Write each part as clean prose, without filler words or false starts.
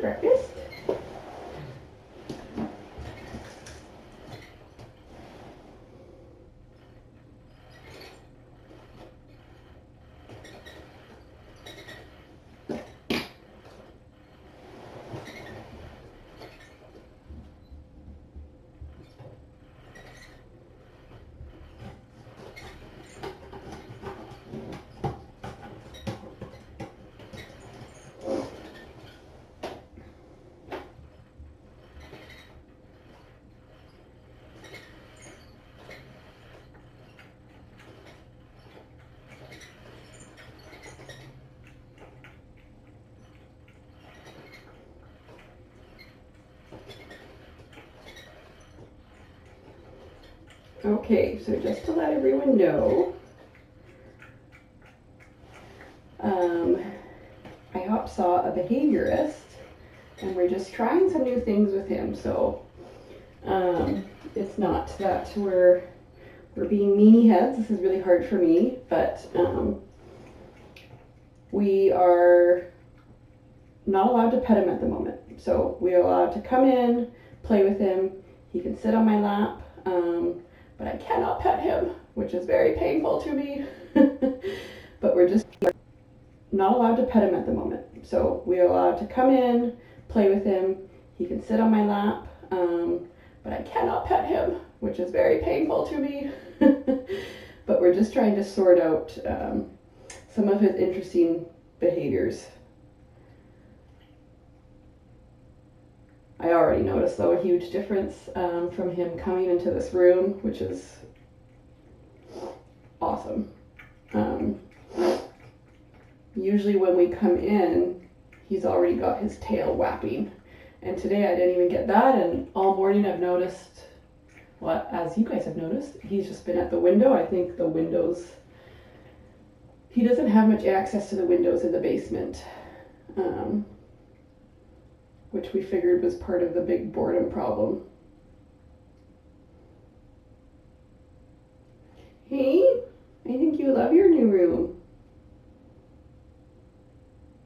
breakfast. Okay, so just to let everyone know, iHop's saw a behaviorist, and we're just trying some new things with him. So it's not that we're being meanie heads. This is really hard for me, but we are not allowed to pet him at the moment. So we are allowed to come in, play with him. He can sit on my lap. But I cannot pet him, which is very painful to me. But we're just not allowed to pet him at the moment. So we are allowed to come in, play with him. He can sit on my lap, but I cannot pet him, which is very painful to me. But we're just trying to sort out some of his interesting behaviors. I already noticed, though, a huge difference from him coming into this room, which is awesome. Usually when we come in, he's already got his tail whapping. And today I didn't even get that, and all morning I've noticed, well, as you guys have noticed, he's just been at the window. I think the windows, he doesn't have much access to the windows in the basement. Which we figured was part of the big boredom problem. Hey, I think you love your new room.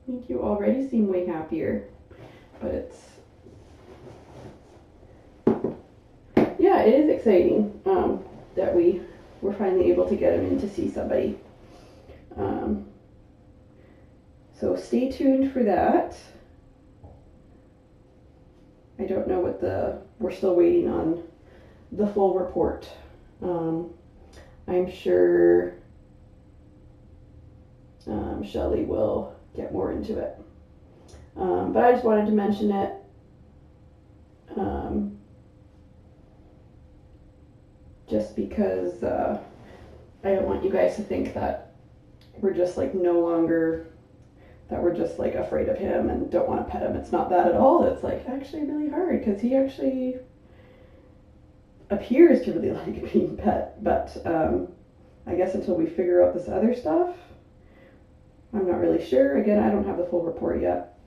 I think you already seem way happier, but yeah, it is exciting that we're finally able to get him in to see somebody. So stay tuned for that. I don't know we're still waiting on the full report. I'm sure Shelley will get more into it. But I just wanted to mention it. Just because I don't want you guys to think that we're just like that we're just like afraid of him and don't want to pet him. It's not that at all. It's like actually really hard because he actually appears to really like being pet. But I guess until we figure out this other stuff, I'm not really sure. Again, I don't have the full report yet.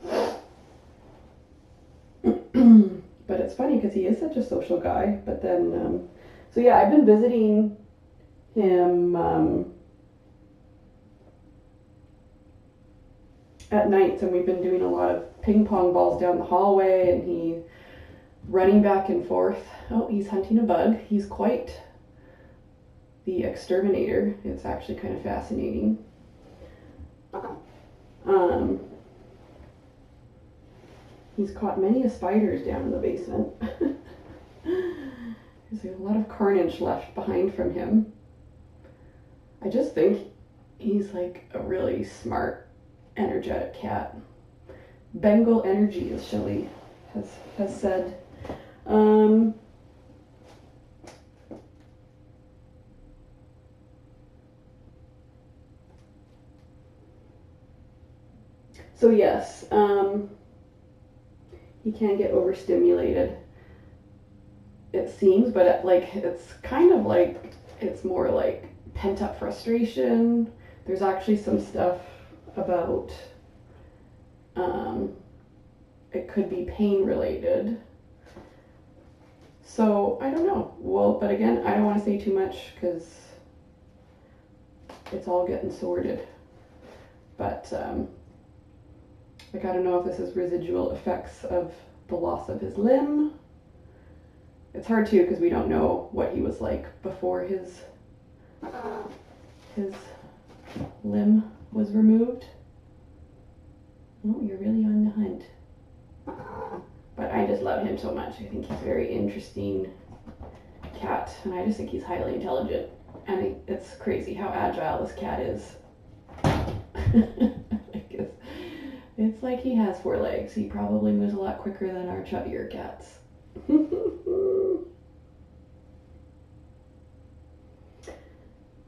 But it's funny because he is such a social guy. But then, so yeah, I've been visiting him at nights, and we've been doing a lot of ping pong balls down the hallway, and he's running back and forth. Oh, he's hunting a bug. He's quite the exterminator. It's actually kind of fascinating. He's caught many spiders down in the basement. There's a lot of carnage left behind from him. I just think he's like a really smart, energetic cat. Bengal energy, as Shelley has said. So yes, he can get overstimulated, it seems, but it's kind of like, it's more like pent up frustration. There's actually some stuff about it could be pain related. So I don't know. Well, but again, I don't want to say too much because it's all getting sorted. But Like, I don't know if this is residual effects of the loss of his limb. It's hard too because we don't know what he was like before his limb was removed. Oh, you're really on the hunt. But I just love him so much. I think he's a very interesting cat, and I just think he's highly intelligent. And it's crazy how agile this cat is. It's like he has 4 legs. He probably moves a lot quicker than our chubbier cats.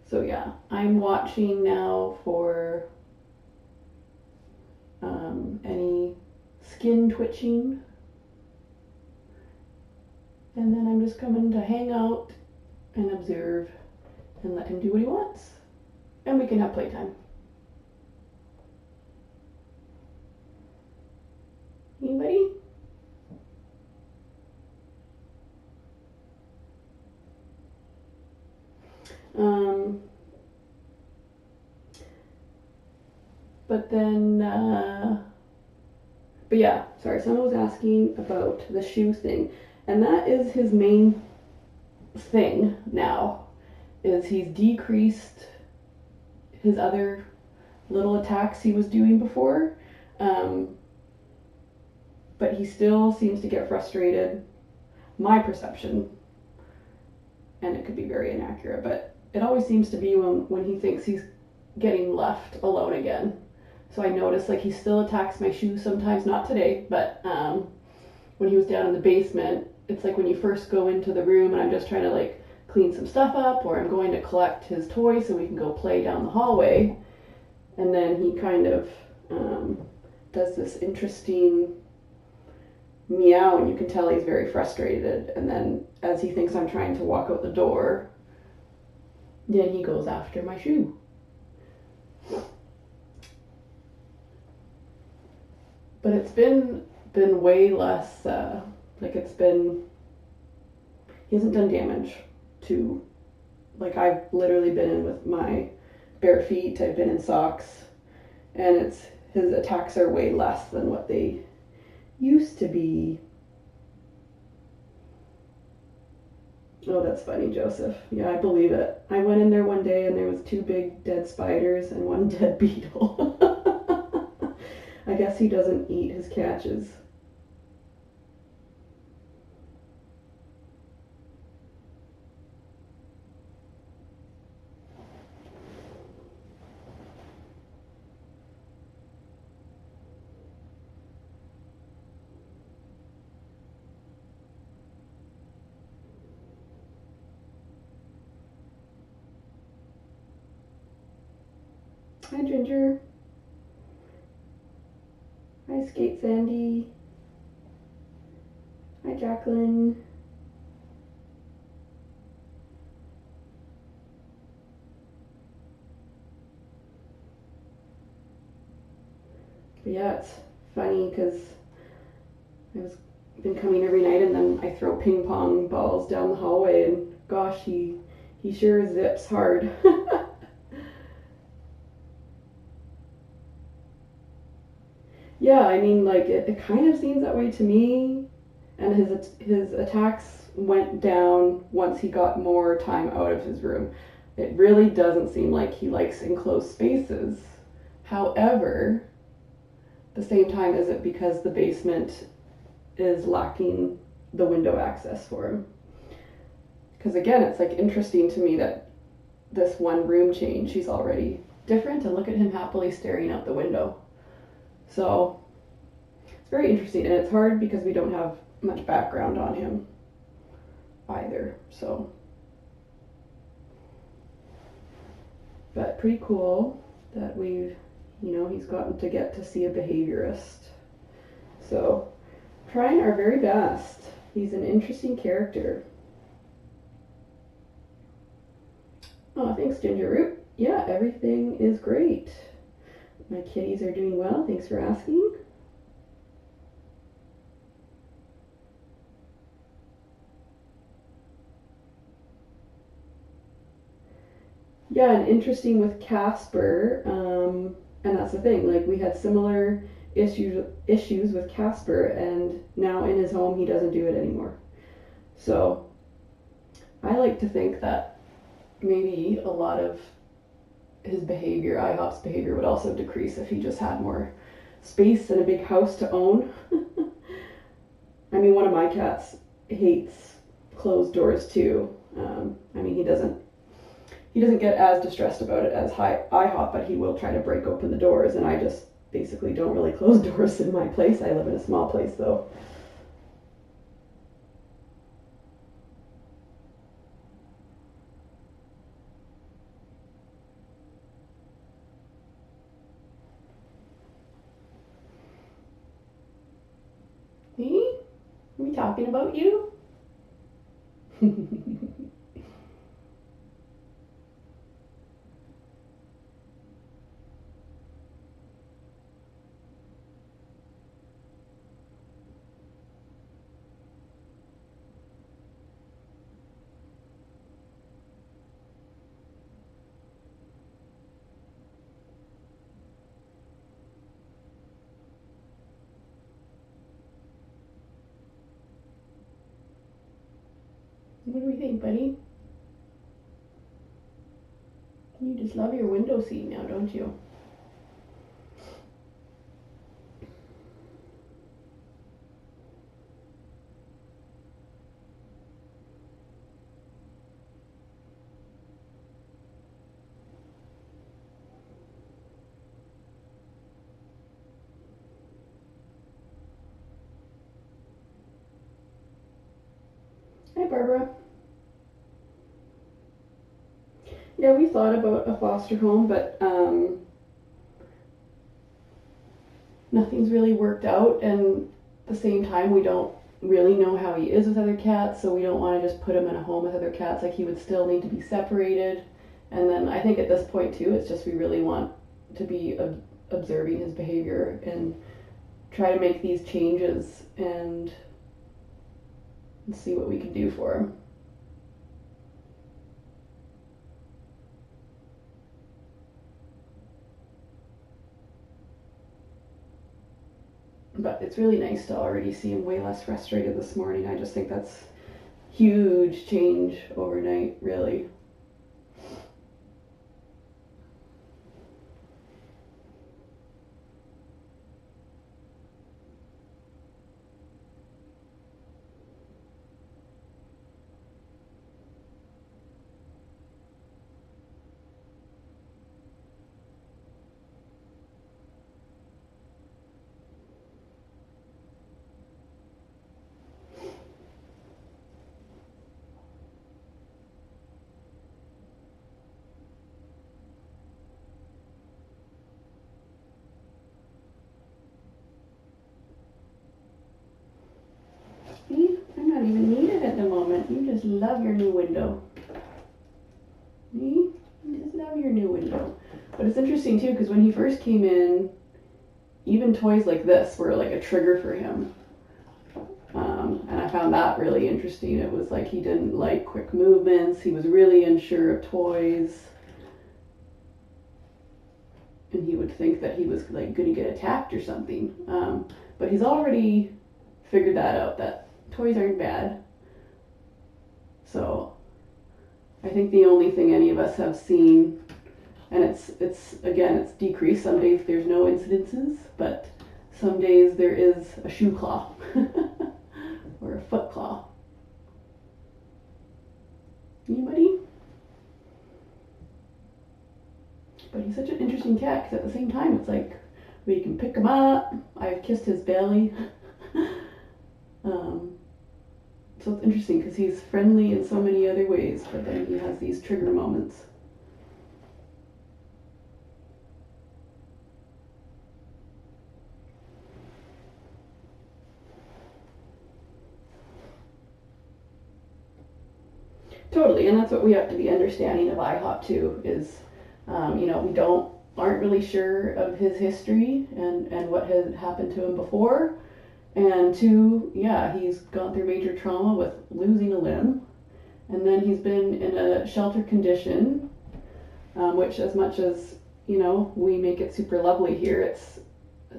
So yeah, I'm watching now for any skin twitching. And then I'm just coming to hang out and observe and let him do what he wants. And we can have playtime. Anybody? But yeah, sorry, someone was asking about the shoe thing. And that is his main thing now, is he's decreased his other little attacks he was doing before. But he still seems to get frustrated. My perception, and it could be very inaccurate, but it always seems to be when he thinks he's getting left alone again. So I notice like he still attacks my shoes sometimes, not today, but when he was down in the basement, it's like when you first go into the room and I'm just trying to like clean some stuff up, or I'm going to collect his toys so we can go play down the hallway, and then he kind of does this interesting meow, and you can tell he's very frustrated, and then as he thinks I'm trying to walk out the door, then he goes after my shoe. But it's been way less, he hasn't done damage to, like, I've literally been in with my bare feet, I've been in socks, and his attacks are way less than what they used to be. Oh, that's funny, Joseph. Yeah, I believe it. I went in there one day and there was 2 big dead spiders and 1 dead beetle. I guess he doesn't eat his catches. Hi, Ginger. Hi, Skate Sandy. Hi, Jacqueline. But yeah, it's funny because I've been coming every night and then I throw ping pong balls down the hallway, and gosh, he sure zips hard. Yeah, I mean, like, it kind of seems that way to me, and his attacks went down once he got more time out of his room. It really doesn't seem like he likes enclosed spaces. However, at the same time, is it because the basement is lacking the window access for him? Because again, it's like interesting to me that this one room change, he's already different, and look at him happily staring out the window. So it's very interesting, and it's hard because we don't have much background on him either. So, but pretty cool that he's gotten to get to see a behaviorist. So, trying our very best. He's an interesting character. Oh, thanks, Ginger Root. Yeah, everything is great. My kitties are doing well. Thanks for asking. Yeah, and interesting with Casper, and that's the thing, like, we had similar issues with Casper, and now in his home he doesn't do it anymore. So I like to think that maybe a lot of his behavior, iHop's behavior, would also decrease if he just had more space and a big house to own. I mean, one of my cats hates closed doors too. I mean, he doesn't get as distressed about it as iHop, but he will try to break open the doors, and I just basically don't really close doors in my place. I live in a small place though. Hey, are we talking about you? What do we think, buddy? You just love your window seat now, don't you? Hi, Barbara. Yeah, we thought about a foster home, but nothing's really worked out, and at the same time we don't really know how he is with other cats, so we don't want to just put him in a home with other cats. Like, he would still need to be separated, and then I think at this point too, it's just we really want to be observing his behavior and try to make these changes and see what we can do for him. But it's really nice to already see him way less frustrated this morning. I just think that's huge change overnight, really. See, I'm not even needed at the moment. You just love your new window. See? You just love your new window. But it's interesting too, because when he first came in, even toys like this were like a trigger for him. And I found that really interesting. It was like he didn't like quick movements. He was really unsure of toys. And he would think that he was like going to get attacked or something. But he's already figured that out, that toys aren't bad. So I think the only thing any of us have seen, and it's again, it's decreased. Some days there's no incidences, but some days there is a shoe claw or a foot claw. Anybody? But he's such an interesting cat, because at the same time it's like we can pick him up. I've kissed his belly. So it's interesting because he's friendly in so many other ways, but then he has these trigger moments. Totally, and that's what we have to be understanding of iHop too, is we aren't really sure of his history and what had happened to him before. And two, yeah, he's gone through major trauma with losing a limb, and then he's been in a shelter condition, which, as much as we make it super lovely here, it's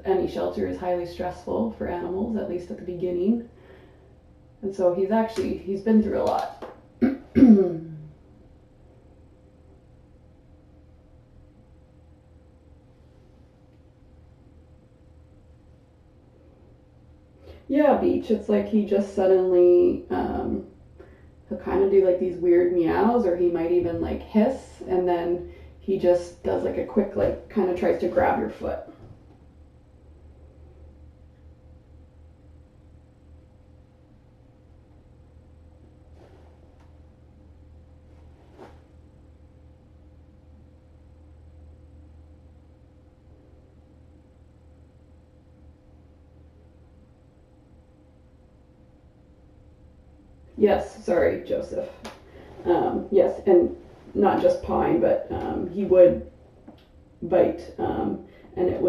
any shelter is highly stressful for animals, at least at the beginning. And so he's been through a lot. Yeah, Beach. It's like he just suddenly, he'll kind of do like these weird meows, or he might even like hiss, and then he just does like a quick, like, kind of tries to grab your foot. Yes, sorry, Joseph. Yes, and not just pawing, but he would bite, and it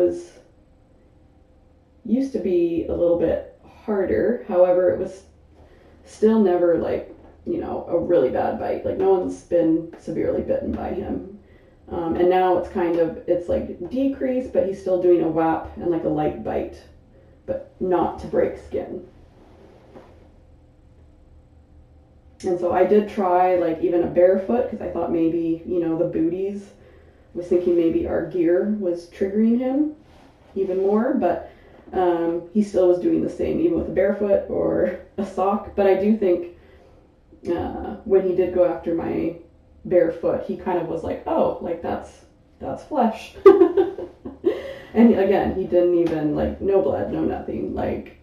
used to be a little bit harder. However, it was still never like, a really bad bite. Like, no one's been severely bitten by him. And now it's like decreased, but he's still doing a whap and like a light bite, but not to break skin. And so I did try like even a barefoot, because I thought maybe, the booties, was thinking maybe our gear was triggering him even more, but he still was doing the same, even with a barefoot or a sock. But I do think when he did go after my barefoot, he kind of was like, oh, like that's flesh. And again, he didn't even, like, no blood, no nothing, like,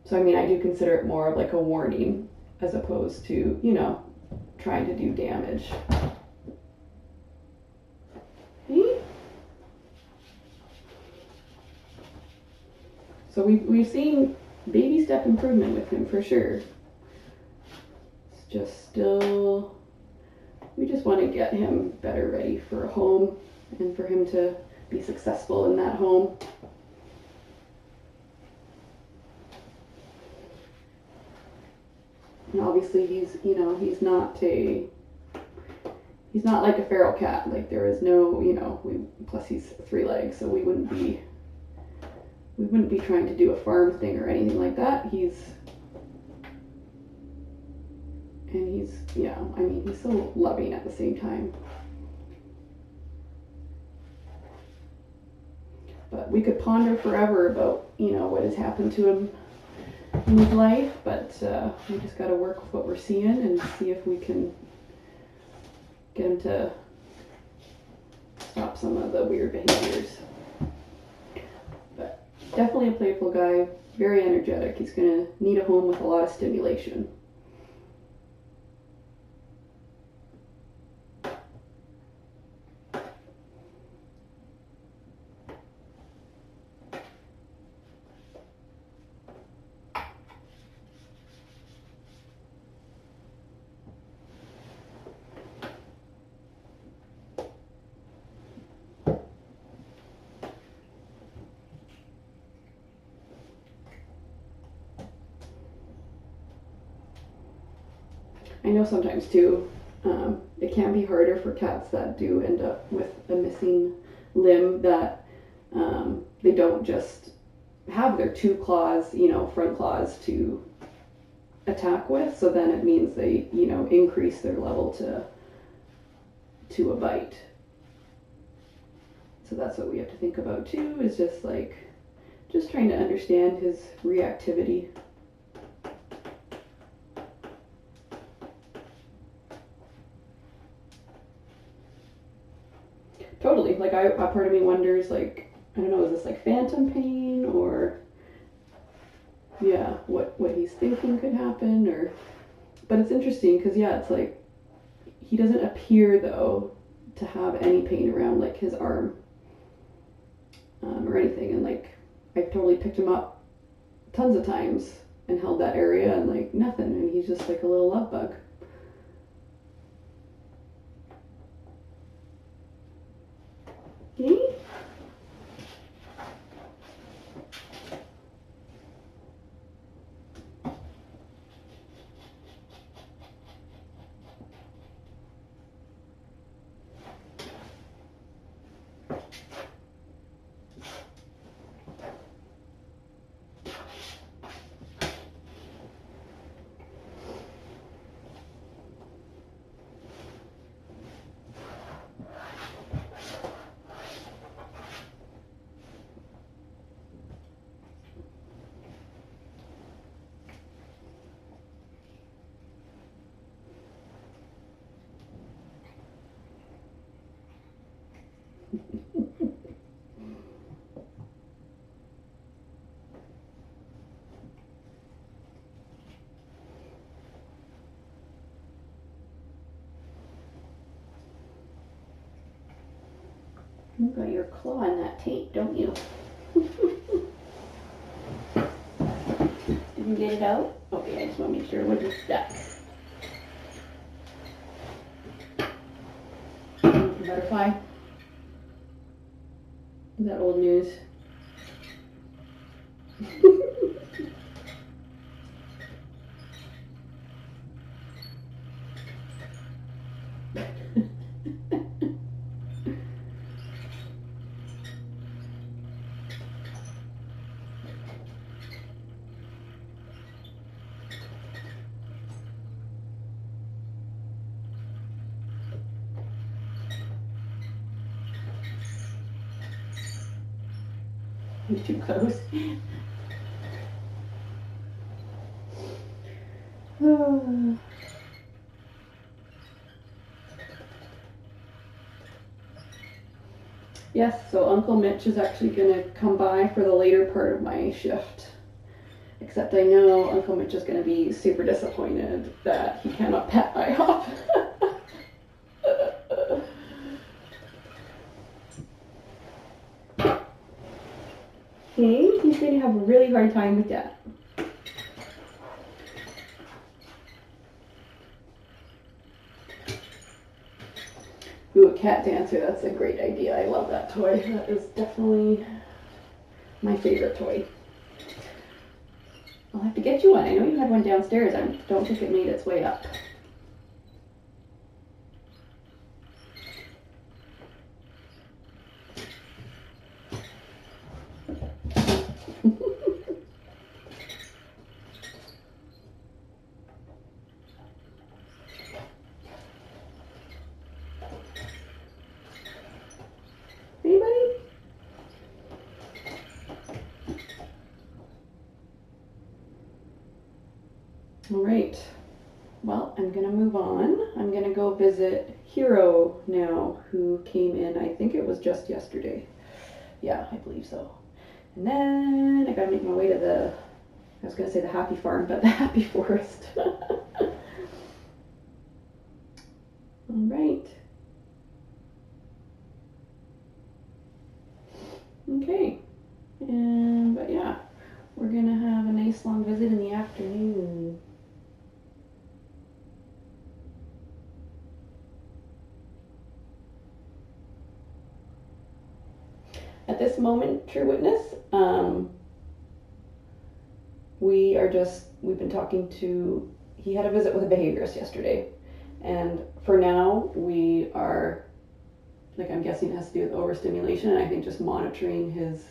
so I mean, I do consider it more of like a warning as opposed to, trying to do damage. Okay. So we've seen baby step improvement with him for sure. It's just still, we just want to get him better ready for a home and for him to be successful in that home. And obviously he's not like a feral cat. Like, there is no, plus he's 3 legs, so we wouldn't be trying to do a farm thing or anything like that. He's so loving at the same time. But we could ponder forever about, what has happened to him in his life, but we just got to work with what we're seeing and see if we can get him to stop some of the weird behaviors. But definitely a playful guy, very energetic. He's going to need a home with a lot of stimulation. I know sometimes too, it can be harder for cats that do end up with a missing limb, that they don't just have their 2 claws, front claws to attack with. So then it means they, increase their level to a bite. So that's what we have to think about too, is just trying to understand his reactivity. Totally. Like, a part of me wonders, like, I don't know, is this like phantom pain, or what he's thinking could happen, but it's interesting because it's like he doesn't appear though to have any pain around like his arm or anything, and like I've totally picked him up tons of times and held that area and like nothing, and he's just like a little love bug. Okay. You got your claw in that tape, don't you? Did you get it out? Okay, I just want to make sure it wasn't stuck. Butterfly. Is that old news? You're too close. Yes, so Uncle Mitch is actually going to come by for the later part of my shift. Except I know Uncle Mitch is going to be super disappointed that he cannot pet iHop. Okay, he's going to have a really hard time with that. Ooh, a cat dancer, that's a great idea. I love that toy. That is definitely my favorite toy. I'll have to get you one. I know you had one downstairs. I don't think it made its way up. Anybody? All right. Well, I'm going to move on. I'm going to go visit Hero now, who came in, I think it was just yesterday. Yeah, I believe so. And then I got to make my way to the, I was going to say the Happy Farm, but the Happy Forest. All right. Okay. And, but yeah, we're going to have a nice long visit in the afternoon. At this moment, True Witness, we've been talking to, he had a visit with a behaviorist yesterday. And for now, we are, like, I'm guessing it has to do with overstimulation, and I think just monitoring his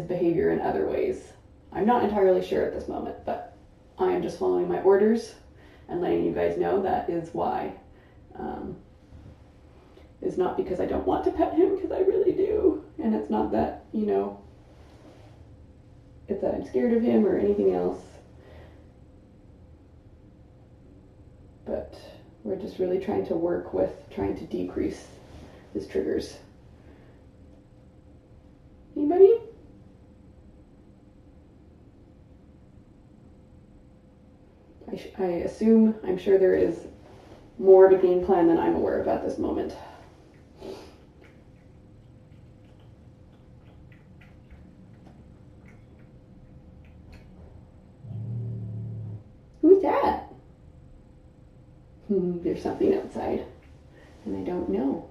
behavior in other ways. I'm not entirely sure at this moment, but I am just following my orders and letting you guys know that is why. It's not because I don't want to pet him, because I really do. And it's not that, you know, it's that I'm scared of him or anything else. But we're just really trying to work with trying to decrease his triggers. Anybody? I assume, I'm sure there is more of a game plan than I'm aware of at this moment. Who's that? There's something outside, and I don't know,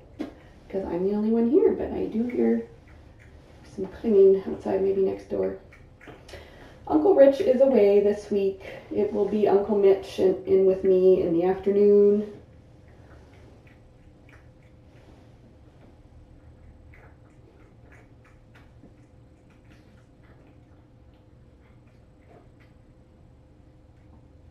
because I'm the only one here, but I do hear some cleaning outside, maybe next door. Uncle Rich is away this week. It will be Uncle Mitch in with me in the afternoon.